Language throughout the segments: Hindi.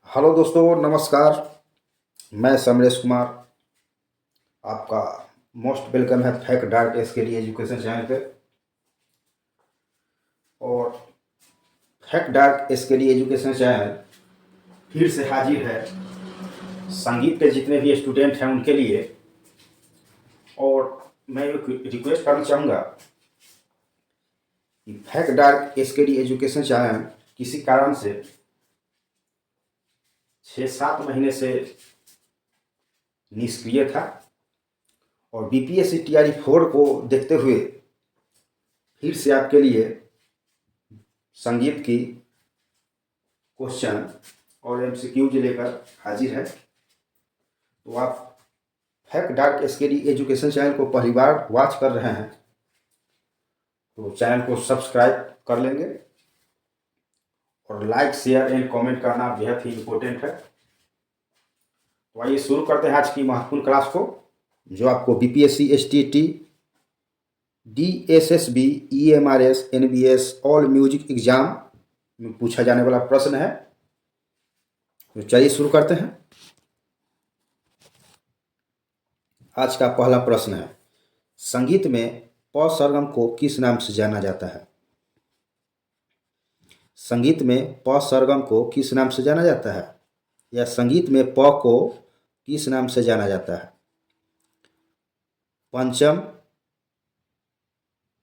हेलो दोस्तों, नमस्कार। मैं समरेश कुमार, आपका मोस्ट वेलकम है फैक डार्क एसकेडी एजुकेशन चैनल पे। और फैक डार्क एसकेडी एजुकेशन चैनल फिर से हाजिर है संगीत के जितने भी स्टूडेंट हैं उनके लिए। और मैं एक रिक्वेस्ट करना चाहूँगा कि फैक डार्क एसकेडी एजुकेशन चैनल किसी कारण से 6-7 महीने से निष्क्रिय था और बीपीएससी टीआरई 4 को देखते हुए फिर से आपके लिए संगीत की क्वेश्चन और एमसीक्यूज लेकर हाजिर है। तो आप फैक डार्क एसकेडी एजुकेशन चैनल को पहली बार वॉच कर रहे हैं तो चैनल को सब्सक्राइब कर लेंगे और लाइक शेयर एंड कमेंट करना बेहद ही इम्पोर्टेंट है। तो आइए शुरू करते हैं आज की महत्वपूर्ण क्लास को, जो आपको BPSC STT DSSB EMRS NBS all music exam में पूछा जाने वाला प्रश्न है। तो चलिए शुरू करते हैं। आज का पहला प्रश्न है, संगीत में प सरगम को किस नाम से जाना जाता है? संगीत में प सरगम को किस नाम से जाना जाता है, या संगीत में प को किस नाम से जाना जाता है? पंचम,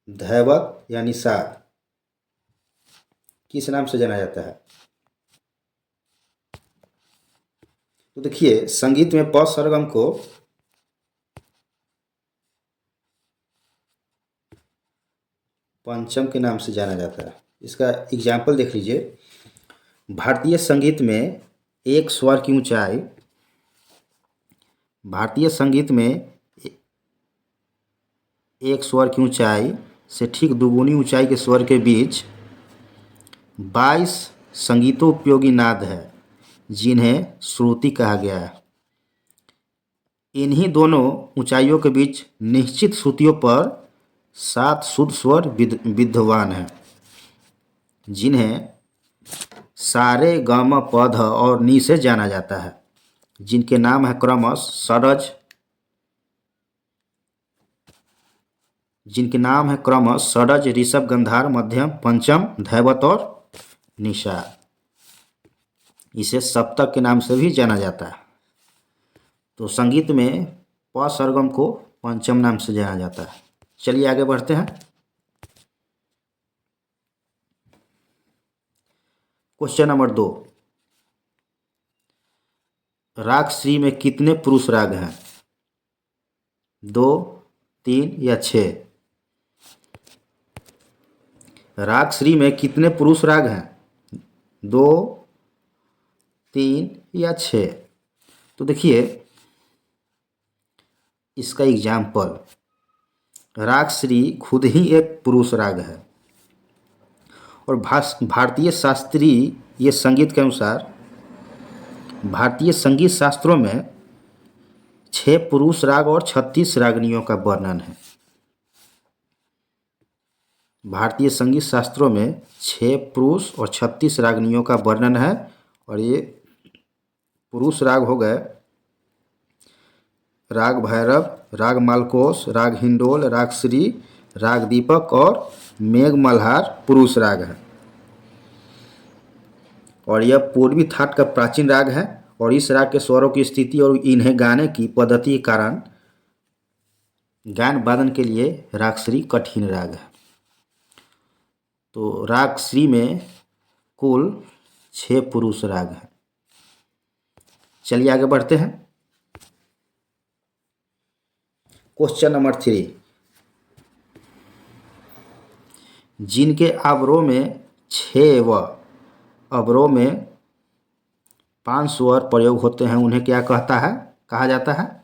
धैवत या निषाद, किस नाम से जाना जाता है? तो देखिए, संगीत में प सरगम को पंचम के नाम से जाना जाता है। इसका एग्जाम्पल देख लीजिए। भारतीय संगीत में एक स्वर की ऊंचाई, भारतीय संगीत में एक स्वर की ऊंचाई से ठीक दुगुनी ऊंचाई के स्वर के बीच 22 संगीतोपयोगी नाद है, जिन्हें श्रुति कहा गया है। इन्हीं दोनों ऊंचाइयों के बीच निश्चित श्रुतियों पर 7 शुद्ध स्वर विद्यमान हैं, जिन्हें सारे गम पध और नी से जाना जाता है, जिनके नाम है क्रमश षडज, ऋषभ, गंधार, मध्यम, पंचम, धैवत और निषाद। इसे सप्तक के नाम से भी जाना जाता है। तो संगीत में प सरगम को पंचम नाम से जाना जाता है। चलिए आगे बढ़ते हैं। क्वेश्चन नंबर 2, राग श्री में कितने पुरुष राग हैं? 2, 3 या 6? राग श्री में कितने पुरुष राग हैं? 2, 3 या 6? तो देखिए, इसका एग्जाम्पल, राग श्री खुद ही एक पुरुष राग है और भारतीय शास्त्रीय संगीत के अनुसार भारतीय संगीत शास्त्रों में 6 पुरुष राग और 36 रागनियों का वर्णन है। भारतीय संगीत शास्त्रों में 6 पुरुष और 36 रागनियों का वर्णन है। और ये पुरुष राग हो गए राग भैरव, राग मालकोस, राग हिंडोल, राग श्री, राग दीपक और मेघ मल्हार पुरुष राग है। और यह पूर्वी थाट का प्राचीन राग है और इस राग के स्वरों की स्थिति और इन्हें गाने की पद्धति के कारण गान वादन के लिए राग श्री कठिन राग है। तो राग श्री में कुल 6 पुरुष राग हैं। चलिए आगे बढ़ते हैं। क्वेश्चन नंबर 3, जिनके अवरोह में 6 व अवरोह में 5 स्वर प्रयोग होते हैं, उन्हें क्या कहा जाता है?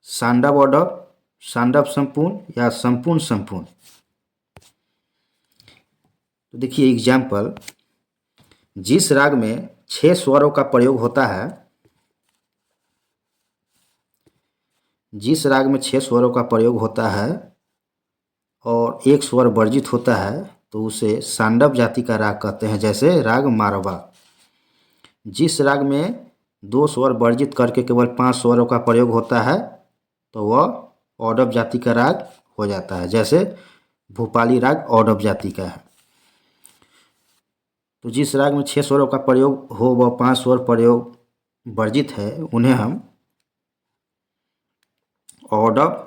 सांडव ऑर्डर, सांडव संपूर्ण या संपूर्ण संपूर्ण? तो देखिए एग्जाम्पल, जिस राग में 6 स्वरों का प्रयोग होता है, जिस राग में 6 स्वरों का प्रयोग होता है और एक स्वर वर्जित होता है, तो उसे सांडव जाति का राग कहते हैं, जैसे राग मारवा। जिस राग में 2 स्वर वर्जित करके केवल 5 स्वरों का प्रयोग होता है तो वह औडव जाति का राग हो जाता है, जैसे भूपाली राग औडव जाति का है। तो जिस राग में 6 स्वरों का प्रयोग हो वह 5 स्वर प्रयोग वर्जित है, उन्हें हम औडव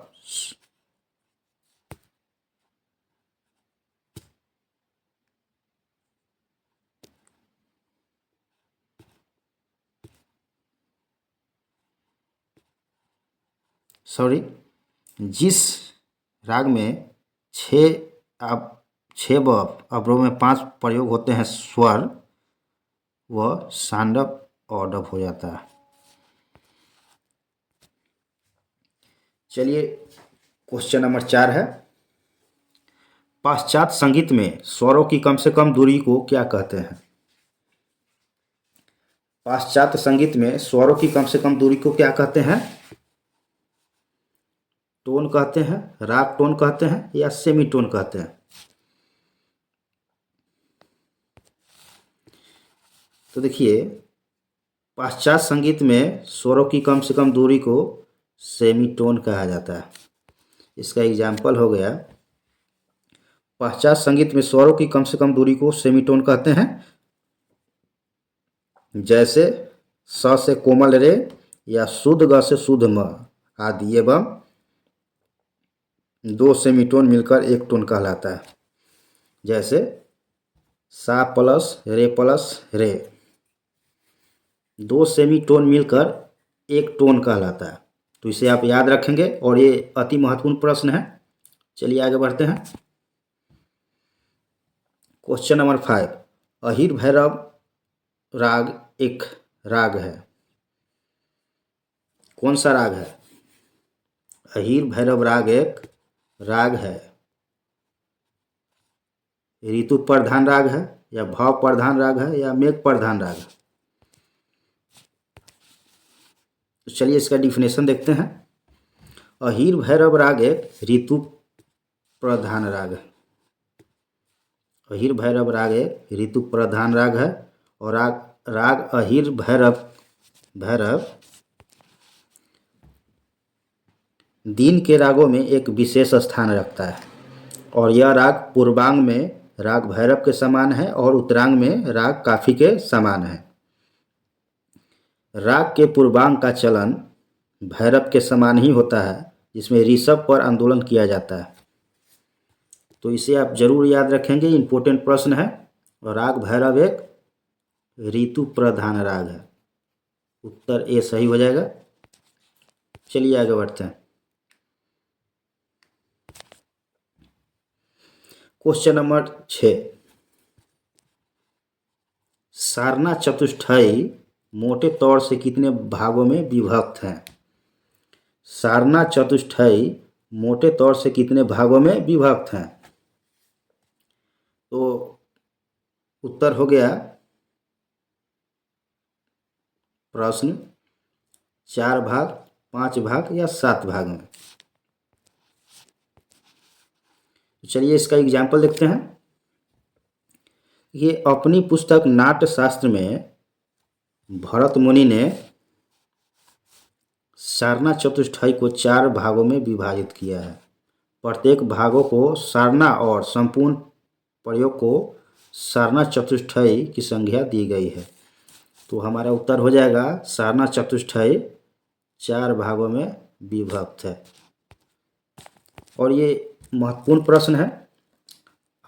जिस राग में 6 व अवरोह में 5 प्रयोग होते हैं स्वर, वह सांडव औडव हो जाता है। चलिए क्वेश्चन नंबर 4 है, पाश्चात्य संगीत में स्वरों की कम से कम दूरी को क्या कहते हैं? पाश्चात्य संगीत में स्वरों की कम से कम दूरी को क्या कहते हैं? टोन कहते हैं, राग टोन कहते हैं या सेमी टोन कहते हैं? तो देखिए, पाश्चात्य संगीत में स्वरों की कम से कम दूरी को सेमी टोन कहा जाता है। इसका एग्जाम्पल हो गया, पाश्चात्य संगीत में स्वरों की कम से कम दूरी को सेमी टोन कहते हैं, जैसे स से कोमल रे या शुद्ध ग से शुद्ध म आदि, एवं 2 सेमीटोन मिलकर एक टोन कहलाता है, जैसे सा प्लस रे। 2 सेमीटोन मिलकर एक टोन कहलाता है। तो इसे आप याद रखेंगे और ये अति महत्वपूर्ण प्रश्न है। चलिए आगे बढ़ते हैं। क्वेश्चन नंबर 5, अहिर भैरव राग एक राग है। कौन सा राग है? अहिर भैरव राग एक राग है। ऋतु प्रधान राग है या भाव प्रधान राग है या मेघ प्रधान राग है? तो चलिए इसका डिफिनेशन देखते हैं। अहिर भैरव राग एक ऋतु प्रधान राग है। अहिर भैरव राग एक ऋतु प्रधान राग है और राग अहिर भैरव दिन के रागों में एक विशेष स्थान रखता है और यह राग पूर्वांग में राग भैरव के समान है और उत्तरांग में राग काफी के समान है। राग के पूर्वांग का चलन भैरव के समान ही होता है, जिसमें ऋषभ पर आंदोलन किया जाता है। तो इसे आप जरूर याद रखेंगे, इम्पोर्टेंट प्रश्न है। और राग भैरव एक ऋतु प्रधान राग है। उत्तर ए सही हो जाएगा। चलिए आगे बढ़ते हैं। क्वेश्चन नंबर 6, सारना चतुष्टयी मोटे तौर से कितने भागों में विभक्त हैं? सारना चतुष्टयी मोटे तौर से कितने भागों में विभक्त हैं? तो उत्तर हो गया प्रश्न 4 भाग, 5 भाग या 7 भाग में। चलिए इसका एग्जाम्पल देखते हैं। ये अपनी पुस्तक नाट्य शास्त्र में भरत मुनि ने सारना चतुष्टयी को 4 भागों में विभाजित किया है। प्रत्येक भागों को सारना और संपूर्ण प्रयोग को सारना चतुष्टयी की संज्ञा दी गई है। तो हमारा उत्तर हो जाएगा सारना चतुष्टयी 4 भागों में विभक्त है। और ये महत्वपूर्ण प्रश्न है,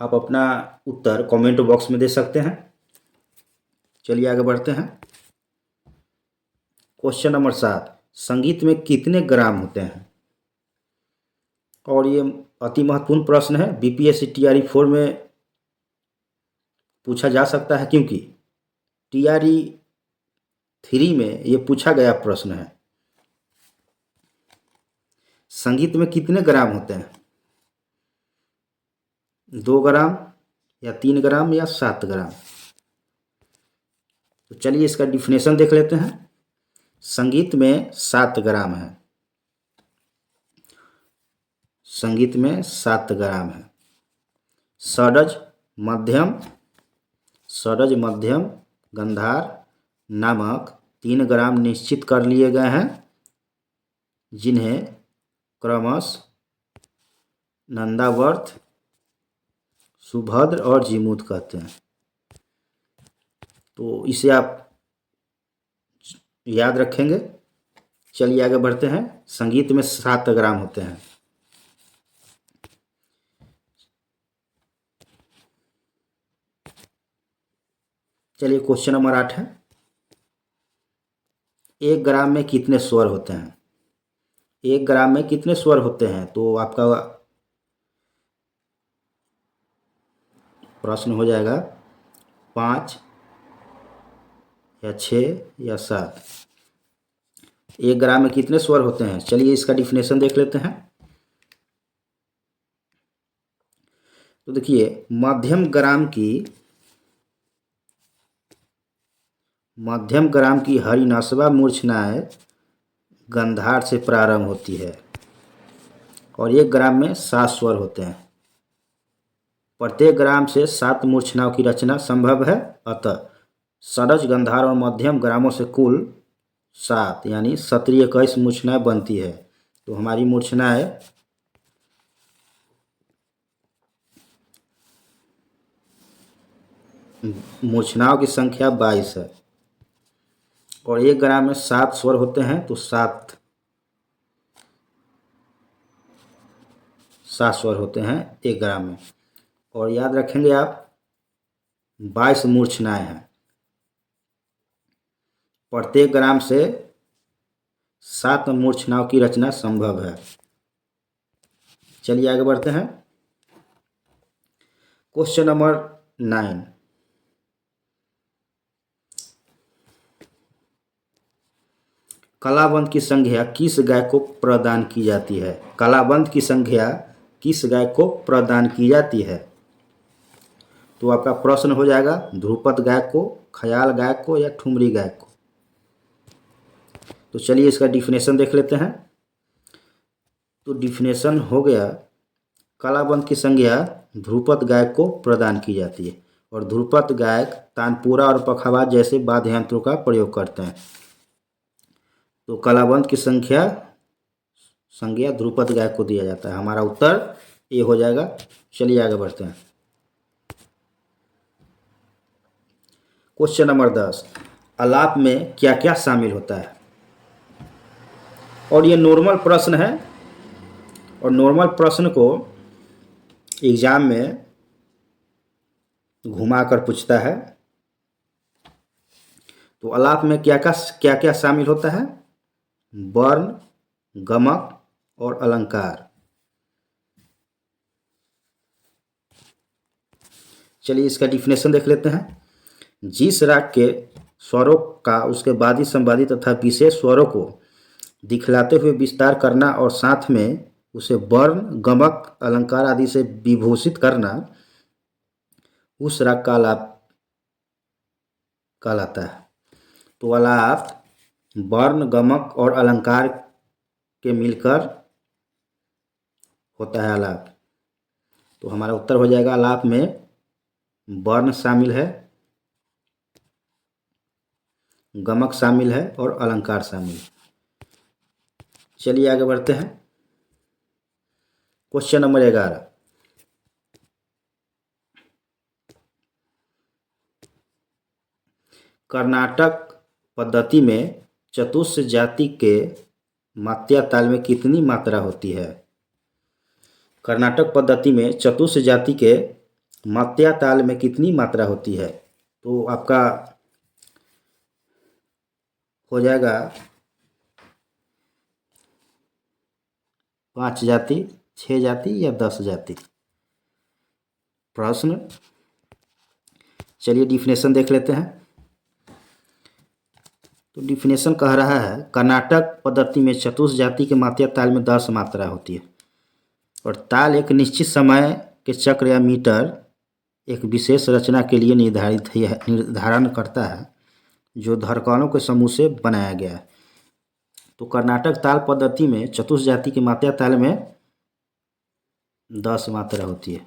आप अपना उत्तर कमेंट बॉक्स में दे सकते हैं। चलिए आगे बढ़ते हैं। क्वेश्चन नंबर 7, संगीत में कितने ग्राम होते हैं? और ये अति महत्वपूर्ण प्रश्न है, बीपीएससी टीआरई 4 में पूछा जा सकता है, क्योंकि टीआरई 3 में ये पूछा गया प्रश्न है। संगीत में कितने ग्राम होते हैं? 2 ग्राम या 3 ग्राम या 7 ग्राम? तो चलिए इसका डिफिनेशन देख लेते हैं। संगीत में 7 ग्राम है। संगीत में 7 ग्राम है। षड्ज मध्यम, षडज, मध्यम, गंधार नामक 3 ग्राम निश्चित कर लिए गए हैं, जिन्हें क्रमश नंदावर्त, सुभद्र और जीमूत कहते हैं। तो इसे आप याद रखेंगे। चलिए आगे बढ़ते हैं। संगीत में 7 ग्राम होते हैं। चलिए क्वेश्चन नंबर 8 है, 1 ग्राम में कितने स्वर होते हैं? 1 ग्राम में कितने स्वर होते हैं? तो आपका प्रश्न हो जाएगा 5 या 6 या 7। 1 ग्राम में कितने स्वर होते हैं? चलिए इसका डिफिनेशन देख लेते हैं। तो देखिए, मध्यम ग्राम की हरिनासवा मूर्छनाएं गंधार से प्रारंभ होती है और 1 ग्राम में 7 स्वर होते हैं। प्रत्येक ग्राम से 7 मूर्छनाओं की रचना संभव है। अतः षडज, गंधार और मध्यम ग्रामों से कुल 7 यानी 17-21 मूर्छनाएं बनती है। तो हमारी मूर्छनाओं की संख्या 22 है और 1 ग्राम में 7 स्वर होते हैं। तो 7 स्वर होते हैं 1 ग्राम में। और याद रखेंगे आप, 22 मूर्छनाएं हैं। प्रत्येक ग्राम से 7 मूर्छनाओं की रचना संभव है। चलिए आगे बढ़ते हैं। क्वेश्चन नंबर 9, कलाबंध की संज्ञा किस गाय को प्रदान की जाती है? कलाबंध की संज्ञा किस गाय को प्रदान की जाती है? तो आपका प्रश्न हो जाएगा ध्रुपद गाय को, खयाल गाय को या ठुमरी गाय को। तो चलिए इसका डिफिनेशन देख लेते हैं। तो डिफिनेशन हो गया, कलाबंध की संज्ञा ध्रुपद गाय को प्रदान की जाती है और ध्रुपद गायक तानपुरा और पखावाज जैसे वाद्य यंत्रों का प्रयोग करते हैं। तो कलाबंध की संज्ञा ध्रुपद गायक को दिया जाता है। हमारा उत्तर ये हो जाएगा। चलिए आगे बढ़ते हैं। क्वेश्चन नंबर 10, आलाप में क्या क्या शामिल होता है? और ये नॉर्मल प्रश्न है और नॉर्मल प्रश्न को एग्जाम में घुमा कर पूछता है। तो आलाप में क्या क्या शामिल होता है? वर्ण, गमक और अलंकार। चलिए इसका डिफिनेशन देख लेते हैं। जिस राग के स्वरों का उसके वादी, संवादी तथा विशेष स्वरों को दिखलाते हुए विस्तार करना और साथ में उसे वर्ण, गमक, अलंकार आदि से विभूषित करना, उस राग का आलाप कहलाता है। तो आलाप वर्ण, गमक और अलंकार के मिलकर होता है आलाप। तो हमारा उत्तर हो जाएगा, आलाप में वर्ण शामिल है, गमक शामिल है और अलंकार शामिल है। चलिए आगे बढ़ते हैं। क्वेश्चन नंबर 11, कर्नाटक पद्धति में चतुस्र जाति के मात्या ताल में कितनी मात्रा होती है? कर्नाटक पद्धति में चतुस्र जाति के मात्या ताल में कितनी मात्रा होती है? तो आपका हो जाएगा 5 जाति, 6 जाति या 10 जाति। प्रश्न, चलिए डिफिनेशन देख लेते हैं। तो डिफिनेशन कह रहा है, कर्नाटक पद्धति में चतुस्र जाति के मात्या ताल में 10 मात्रा होती है और ताल एक निश्चित समय के चक्र या मीटर एक विशेष रचना के लिए निर्धारण करता है, जो धड़कनों के समूह से बनाया गया है। तो कर्नाटक ताल पद्धति में चतुस्र जाति की मात्रा ताल में 10 मात्रा होती है।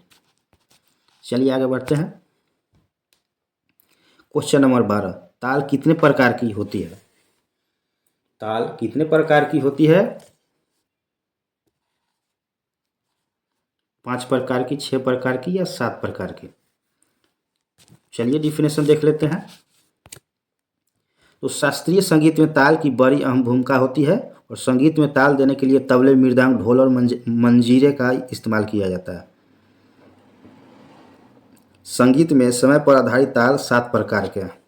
चलिए आगे बढ़ते हैं। क्वेश्चन नंबर 12, ताल कितने प्रकार की होती है? ताल कितने प्रकार की होती है? 5 प्रकार की, 6 प्रकार की या 7 प्रकार की? चलिए डिफिनेशन देख लेते हैं। तो शास्त्रीय संगीत में ताल की बड़ी अहम भूमिका होती है और संगीत में ताल देने के लिए तबले, मृदंग, ढोल और मंजीरे का इस्तेमाल किया जाता है। संगीत में समय पर आधारित ताल 7 प्रकार के हैं।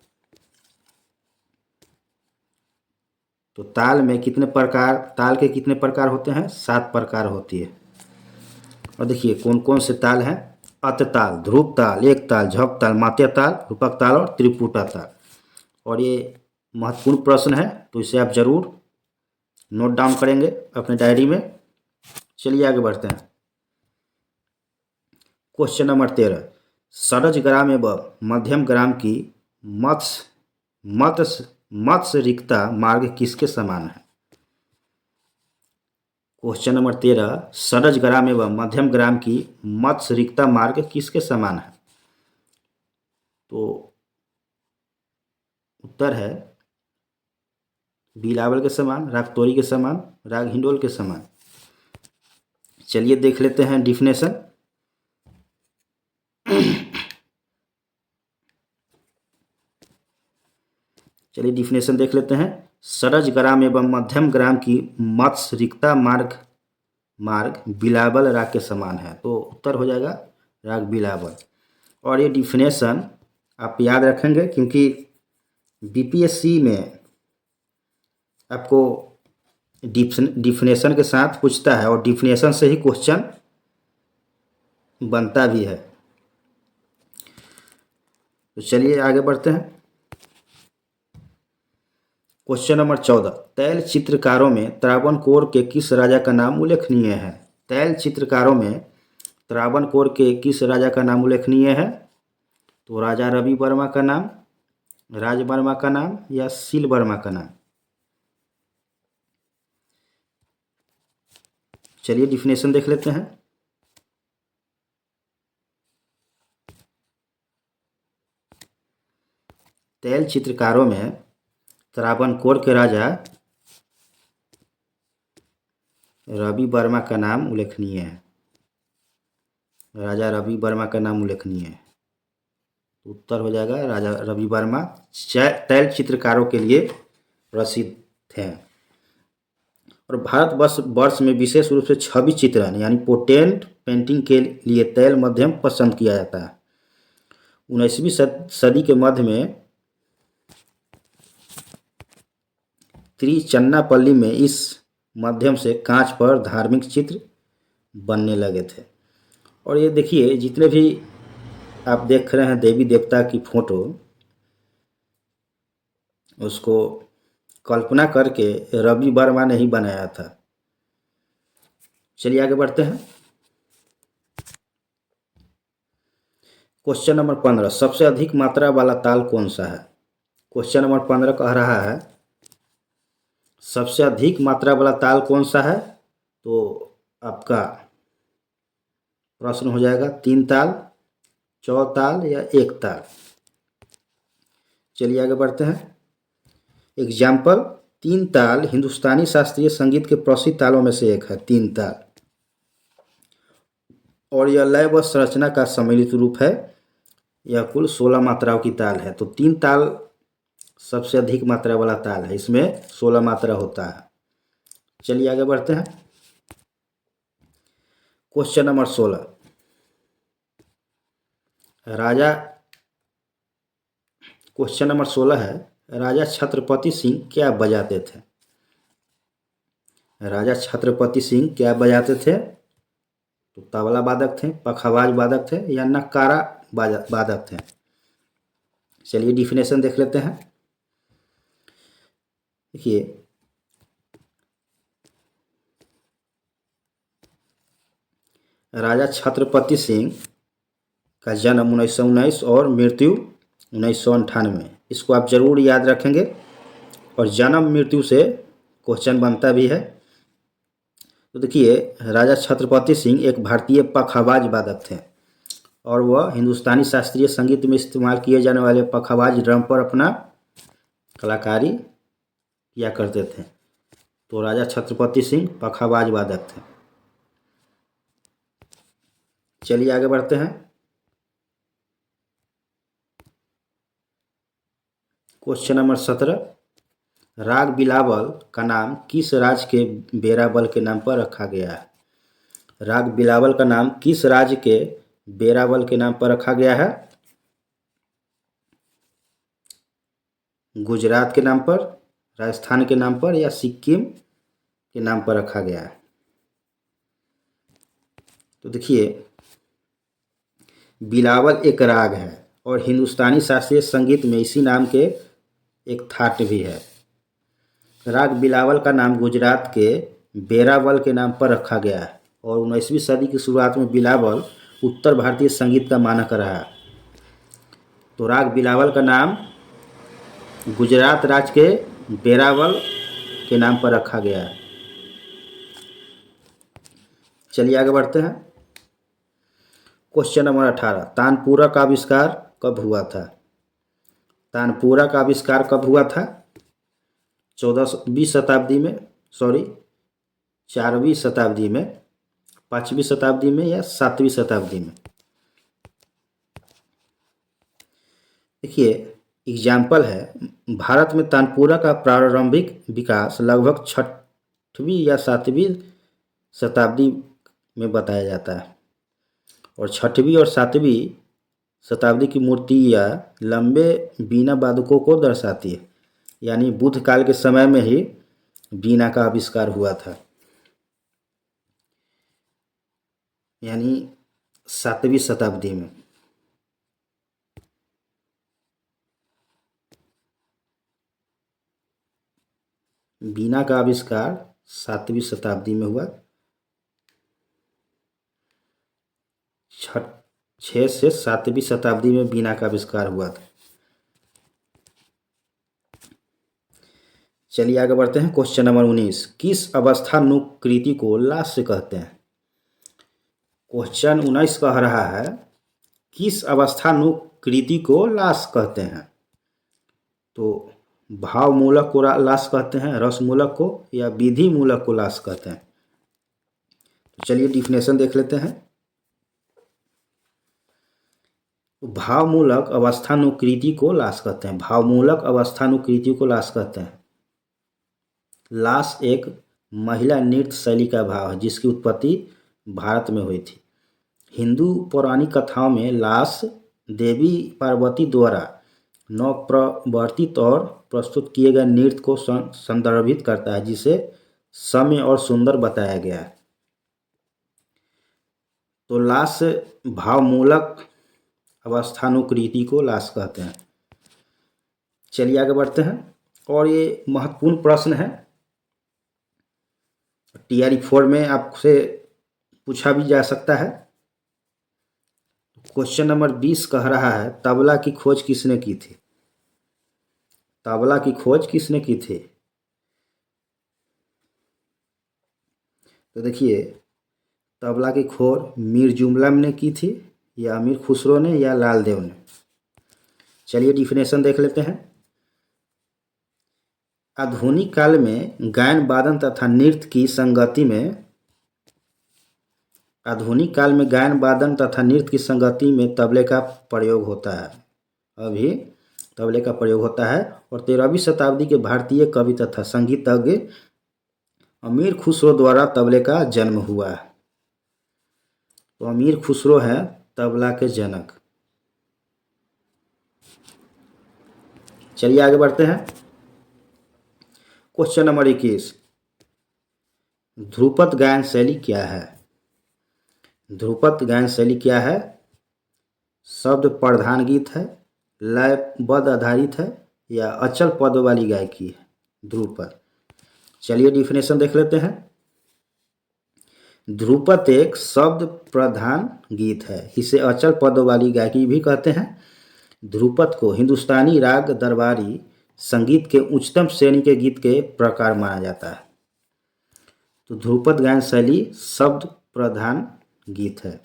तो ताल के कितने प्रकार होते हैं? 7 प्रकार होती है। और देखिए कौन कौन से ताल हैं। अत ताल, ध्रुव ताल, एक ताल, झप ताल, मात्या ताल, रूपक ताल और त्रिपुटा ताल। और ये महत्वपूर्ण प्रश्न है, तो इसे आप जरूर नोट डाउन करेंगे अपने डायरी में। चलिए आगे बढ़ते हैं। क्वेश्चन नंबर 13, सरज ग्राम एवं मध्यम ग्राम की मत्स्य रिक्ता मार्ग किसके समान है? क्वेश्चन नंबर 13, सरज ग्राम एवं मध्यम ग्राम की मत्स्य रिक्ता मार्ग किसके समान है? तो उत्तर है बिलावल के समान, राग तोरी के समान, राग हिंडोल के समान। चलिए देख लेते हैं डिफिनेशन। चलिए डिफिनेशन देख लेते हैं। सरज ग्राम एवं मध्यम ग्राम की मत्स्य रिक्ता मार्ग बिलावल राग के समान है। तो उत्तर हो जाएगा राग बिलावल। और ये डिफिनेशन आप याद रखेंगे क्योंकि बीपीएससी में आपको डिफिनेशन के साथ पूछता है और डिफिनेशन से ही क्वेश्चन बनता भी है। तो चलिए आगे बढ़ते हैं। क्वेश्चन नंबर 14, तैल चित्रकारों में त्रावणकोर के किस राजा का नाम उल्लेखनीय है? तैल चित्रकारों में त्रावणकोर के किस राजा का नाम उल्लेखनीय है? तो राजा रवि वर्मा का नाम, राज वर्मा का नाम या सील वर्मा का नाम? चलिए डिफिनेशन देख लेते हैं। तैल चित्रकारों में त्रावणकोर के राजा रवि वर्मा का नाम उल्लेखनीय है। राजा रवि वर्मा का नाम उल्लेखनीय है। उत्तर हो जाएगा राजा रवि वर्मा तैल चित्रकारों के लिए प्रसिद्ध हैं। और भारतवर्ष में विशेष रूप से छवि चित्रण यानी पोर्ट्रेट पेंटिंग के लिए तैल मध्यम पसंद किया जाता है। 19वीं सदी के मध्य में तिरुचिन्नापल्ली में इस माध्यम से कांच पर धार्मिक चित्र बनने लगे थे। और ये देखिए जितने भी आप देख रहे हैं देवी देवता की फोटो, उसको कल्पना करके रवि वर्मा ने ही बनाया था। चलिए आगे बढ़ते हैं। क्वेश्चन नंबर 15, सबसे अधिक मात्रा वाला ताल कौन सा है? क्वेश्चन नंबर 15 कह रहा है सबसे अधिक मात्रा वाला ताल कौन सा है? तो आपका प्रश्न हो जाएगा 3 ताल, 4 ताल या 1 ताल। चलिए आगे बढ़ते हैं। एग्जाम्पल, 3 ताल हिंदुस्तानी शास्त्रीय संगीत के प्रसिद्ध तालों में से एक है 3 ताल, और यह लय व संरचना का सम्मिलित रूप है। यह कुल 16 मात्राओं की ताल है। तो 3 ताल सबसे अधिक मात्रा वाला ताल है, इसमें 16 मात्रा होता है। चलिए आगे बढ़ते हैं। क्वेश्चन नंबर 16, क्वेश्चन नंबर 16 है राजा छत्रपति सिंह क्या बजाते थे? राजा छत्रपति सिंह क्या बजाते थे? तो तबला वादक थे, पखावाज वादक थे या नक्कारा वादक थे? चलिए डिफिनेशन देख लेते हैं। देखिए राजा छत्रपति सिंह का जन्म 1919 और मृत्यु 1998। इसको आप जरूर याद रखेंगे और जन्म मृत्यु से क्वेश्चन बनता भी है। तो देखिए राजा छत्रपति सिंह एक भारतीय पखावाज वादक थे और वह हिंदुस्तानी शास्त्रीय संगीत में इस्तेमाल किए जाने वाले पखावाज ड्रम पर अपना कलाकारी किया करते थे। तो राजा छत्रपति सिंह पखावाज वादक थे। चलिए आगे बढ़ते हैं। क्वेश्चन नंबर 17, राग बिलावल का नाम किस राज्य के बेराबल के नाम पर रखा गया है? राग बिलावल का नाम किस राज्य के बेराबल के नाम पर रखा गया है? गुजरात के नाम पर, राजस्थान के नाम पर या सिक्किम के नाम पर रखा गया है? तो देखिए, बिलावल एक राग है और हिंदुस्तानी शास्त्रीय संगीत में इसी नाम के एक थाट भी है। राग बिलावल का नाम गुजरात के बेरावल के नाम पर रखा गया है और 19वीं सदी की शुरुआत में बिलावल उत्तर भारतीय संगीत का मानक रहा। तो राग बिलावल का नाम गुजरात राज्य के बेरावल के नाम पर रखा गया है। चलिए आगे बढ़ते हैं। क्वेश्चन नंबर 18, तानपुरा का आविष्कार कब हुआ था? तानपुरा का आविष्कार कब हुआ था? 14वीं शताब्दी में, 4वीं शताब्दी में, 5वीं शताब्दी में या 7वीं शताब्दी में? देखिए, एग्जाम्पल है, भारत में तानपुरा का प्रारंभिक विकास लगभग 6वीं या 7वीं शताब्दी में बताया जाता है और 6वीं और 7वीं शताब्दी की मूर्तियाँ लंबे बीना वादकों को दर्शाती है, यानी बुद्ध काल के समय में ही बीना का आविष्कार हुआ था, यानी 7वीं शताब्दी में। बीना का आविष्कार 7वीं शताब्दी में हुआ। 6 से 7वीं शताब्दी में बीना का आविष्कार हुआ था। चलिए आगे बढ़ते हैं। क्वेश्चन नंबर 19, किस अवस्थानुकृति को लास्य कहते हैं? क्वेश्चन 19 कह रहा है, किस अवस्थानुकृति को लास्य कहते हैं? तो भाव मूलक को लास्य कहते हैं, रस मूलक को, या विधि मूलक को लास्य कहते हैं? तो चलिए डिफिनेशन देख लेते हैं। भाव मूलक अवस्थानुकृति को लास्य कहते हैं। भाव मूलक अवस्थानुकृति को लास्य कहते हैं। लास एक महिला नृत्य शैली का भाव है जिसकी उत्पत्ति भारत में हुई थी। हिंदू पौराणिक कथाओं में लास देवी पार्वती द्वारा नवप्रवर्तित और प्रस्तुत किए गए नृत्य को संदर्भित करता है, जिसे सौम्य और सुंदर बताया गया है। तो लास भावमूलक अवस्थानुकृति को लास कहते हैं। चलिए आगे बढ़ते हैं, और ये महत्वपूर्ण प्रश्न है, TRE 4 में आपसे पूछा भी जा सकता है। क्वेश्चन नंबर 20 कह रहा है, तबला की खोज किसने की थी? तबला की खोज किसने की थी? तो देखिए, तबला की खोज मीर जुमला ने की थी, या अमीर खुसरो ने, या लाल देव ने? चलिए डिफिनेशन देख लेते हैं। आधुनिक काल में गायन वादन तथा नृत्य की संगति में तबले का प्रयोग होता है। अभी तबले का प्रयोग होता है, और 13वीं शताब्दी के भारतीय कवि तथा संगीतज्ञ अमीर खुसरो द्वारा तबले का जन्म हुआ है। तो अमीर खुसरो हैं तबला के जनक। चलिए आगे बढ़ते हैं। क्वेश्चन नंबर 21, ध्रुपद गायन शैली क्या है? ध्रुपद गायन शैली क्या है? शब्द प्रधान गीत है, लयबद्ध आधारित है, या अचल पद वाली गायकी है? ध्रुपद। चलिए डिफिनेशन देख लेते हैं। ध्रुपद एक शब्द प्रधान गीत है, इसे अचल पद वाली गायकी भी कहते हैं। ध्रुपद को हिंदुस्तानी राग दरबारी संगीत के उच्चतम श्रेणी के गीत के प्रकार माना जाता है। तो ध्रुपद गायन शैली शब्द प्रधान गीत है।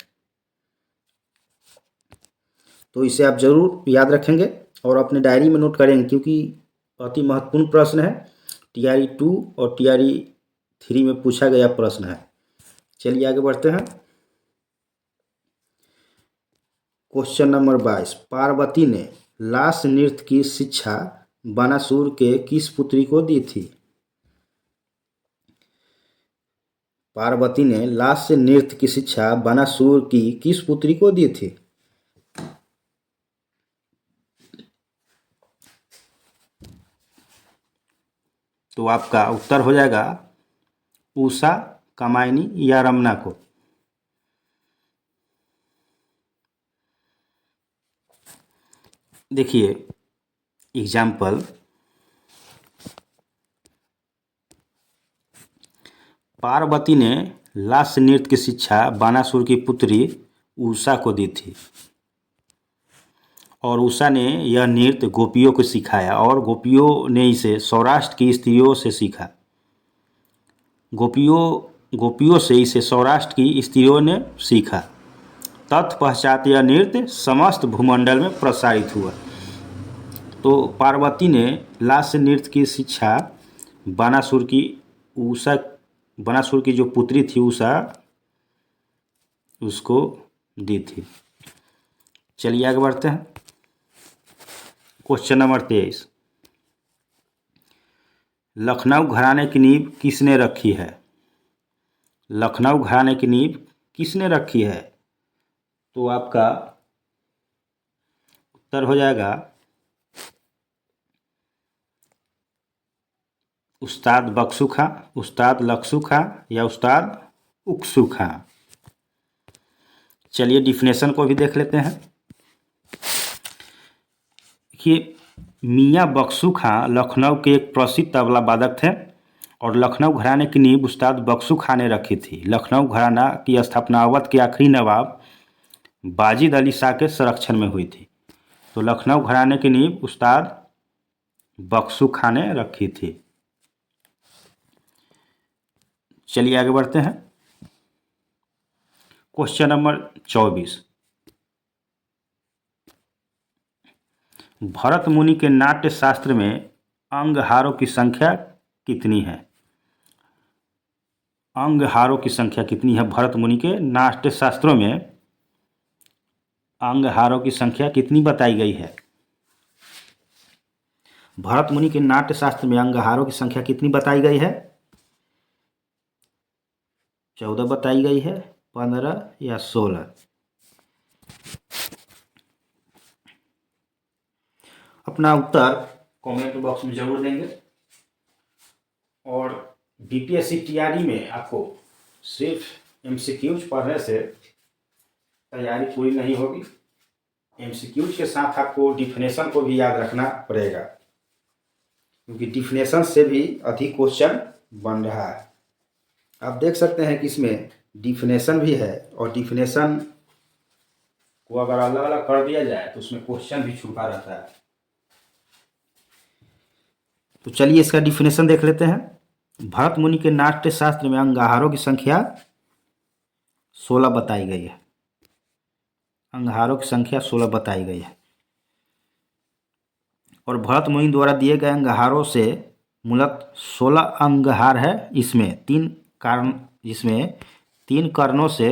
तो इसे आप ज़रूर याद रखेंगे और अपने डायरी में नोट करेंगे, क्योंकि अति महत्वपूर्ण प्रश्न है। TRE 2 और TRE 3 में पूछा गया प्रश्न है। चलिए आगे बढ़ते हैं। Question number 22। पार्वती ने लास्य नृत्य की शिक्षा बानासुर के किस पुत्री को दी थी? पार्वती ने लास्य नृत्य की शिक्षा बानासुर की किस पुत्री को दी थी? तो आपका उत्तर हो जाएगा उषा, कामायनी या रमना को। देखिए एग्जाम्पल, पार्वती ने लास्य नृत्य की शिक्षा बानासुर की पुत्री उषा को दी थी और उषा ने यह नृत्य गोपियों को सिखाया और गोपियों ने इसे सौराष्ट्र की स्त्रियों से सीखा। गोपियों से इसे सौराष्ट्र की स्त्रियों ने सीखा। तत्पश्चात यह नृत्य समस्त भूमंडल में प्रसारित हुआ। तो पार्वती ने लास्य नृत्य की शिक्षा बानासुर की जो पुत्री थी उषा, उसको दी थी। चलिए आगे बढ़ते हैं। Question number 23। लखनऊ घराने की नींव किसने रखी है? लखनऊ घराने की नींव किसने रखी है? तो आपका उत्तर हो जाएगा उस्ताद बख्शू खां, उस्ताद लक्सू खां या उस्ताद उक्सू खां। चलिए डिफिनेशन को भी देख लेते हैं कि मियाँ बख्शू खां लखनऊ के एक प्रसिद्ध तबला वादक थे और लखनऊ घराने की नींव उस्ताद बख्शू खां ने रखी थी। लखनऊ घराना की स्थापना अवध के आखिरी नवाब बाजिद अली शाह के संरक्षण में हुई थी। तो लखनऊ घराने की नींव उस्ताद बख्शू खां ने रखी थी। चलिए आगे बढ़ते हैं। Question number 24। भरत मुनि के नाट्य शास्त्र में अंगहारों की संख्या कितनी है? अंगहारों की संख्या कितनी है? भरत मुनि के नाट्य शास्त्रों में अंगहारों की संख्या कितनी बताई गई है? भरत मुनि के नाट्य शास्त्र में अंगहारों की संख्या कितनी बताई गई है? 14 बताई गई है, 15 या 16? अपना उत्तर कमेंट बॉक्स में जरूर देंगे। और BPSC TRE में आपको सिर्फ MCQs पढ़ने से तैयारी पूरी नहीं होगी। MCQs के साथ आपको डिफिनेशन को भी याद रखना पड़ेगा, क्योंकि डिफिनेशन से भी अधिक क्वेश्चन बन रहा है। आप देख सकते हैं कि इसमें डिफिनेशन भी है और डिफिनेशन को अगर अलग अलग कर दिया जाए तो उसमें क्वेश्चन भी छुपा रहता है। तो चलिए इसका डिफिनेशन देख लेते हैं। भरत मुनि के नाट्य शास्त्र में अंगहारों की संख्या 16 बताई गई है। अंगहारों की संख्या 16 बताई गई है और भरत मुनि द्वारा दिए गए अंगहारों से मूलतः 16 अंगहार है। इसमें 3 कर्णों से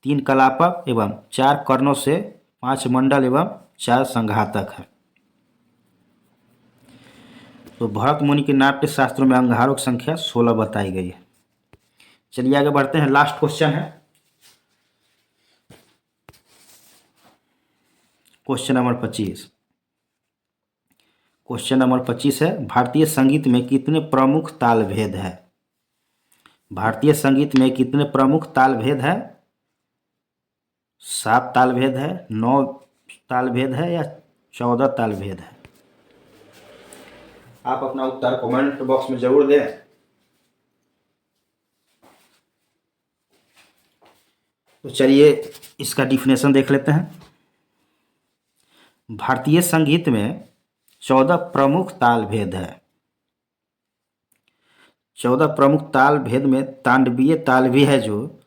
3 कलापक एवं 4 कर्णों से 5 मंडल एवं 4 संघातक है। तो भरत मुनि के नाट्य शास्त्रों में अंगहारों की संख्या 16 बताई गई है। चलिए आगे बढ़ते हैं। लास्ट क्वेश्चन है क्वेश्चन नंबर 25। क्वेश्चन नंबर 25 है, भारतीय संगीत में कितने प्रमुख ताल भेद है? भारतीय संगीत में कितने प्रमुख ताल भेद है? 7 ताल भेद है, 9 ताल भेद है या 14 ताल भेद है? आप अपना उत्तर कमेंट बॉक्स में जरूर दें। तो चलिए इसका डिफिनेशन देख लेते हैं। भारतीय संगीत में 14 प्रमुख ताल भेद है। 14 प्रमुख ताल भेद में तांडवीय ताल भी है, जो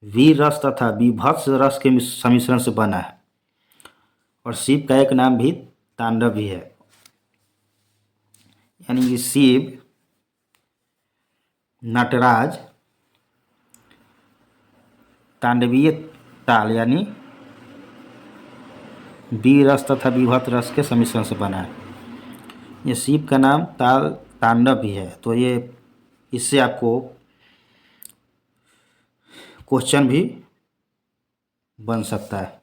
वीर रस तथा विभत्स रस के सम्मिश्रण से बना है। और शिव का एक नाम भी तांडव भी है, यानी कि शिव, नटराज, तांडवीय ताल यानी वीर रस तथा विभत रस के सम्मिश्रण से बना है। ये शिव का नाम ताल तांडव भी है, तो ये इससे आपको क्वेश्चन भी बन सकता है।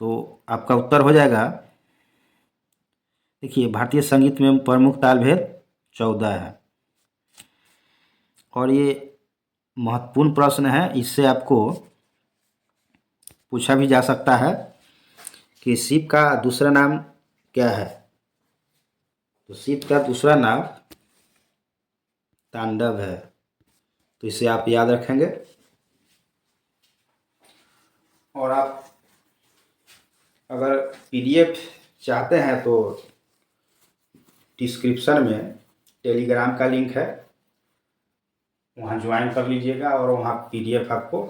तो आपका उत्तर हो जाएगा, देखिए भारतीय संगीत में प्रमुख ताल भेद 14 है, और ये महत्वपूर्ण प्रश्न है। इससे आपको पूछा भी जा सकता है कि शिव का दूसरा नाम क्या है। तो शिव का दूसरा नाम तांडव है, तो इसे आप याद रखेंगे। और आप अगर पीडीएफ चाहते हैं तो डिस्क्रिप्शन में टेलीग्राम का लिंक है, वहाँ ज्वाइन कर लीजिएगा और वहाँ पीडीएफ आपको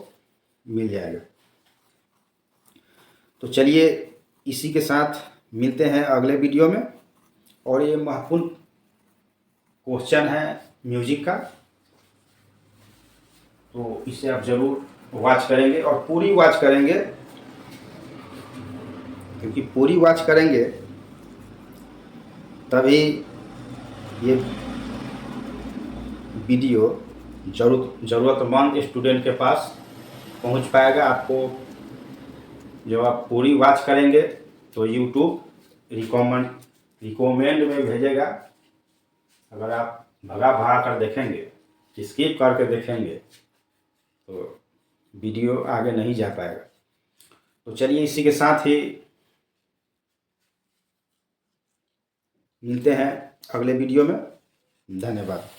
मिल जाएगा। तो चलिए इसी के साथ मिलते हैं अगले वीडियो में। और ये महत्वपूर्ण क्वेश्चन है म्यूजिक का, तो इसे आप ज़रूर वॉच करेंगे और पूरी वॉच करेंगे, क्योंकि पूरी वॉच करेंगे तभी ये वीडियो ज़रूरतमंद स्टूडेंट के पास पहुंच पाएगा। आपको जब आप पूरी वॉच करेंगे तो यूट्यूब रिकमेंड में भेजेगा। अगर आप भगा भगा कर देखेंगे, स्किप करके देखेंगे, तो वीडियो आगे नहीं जा पाएगा। तो चलिए इसी के साथ ही मिलते हैं अगले वीडियो में। धन्यवाद।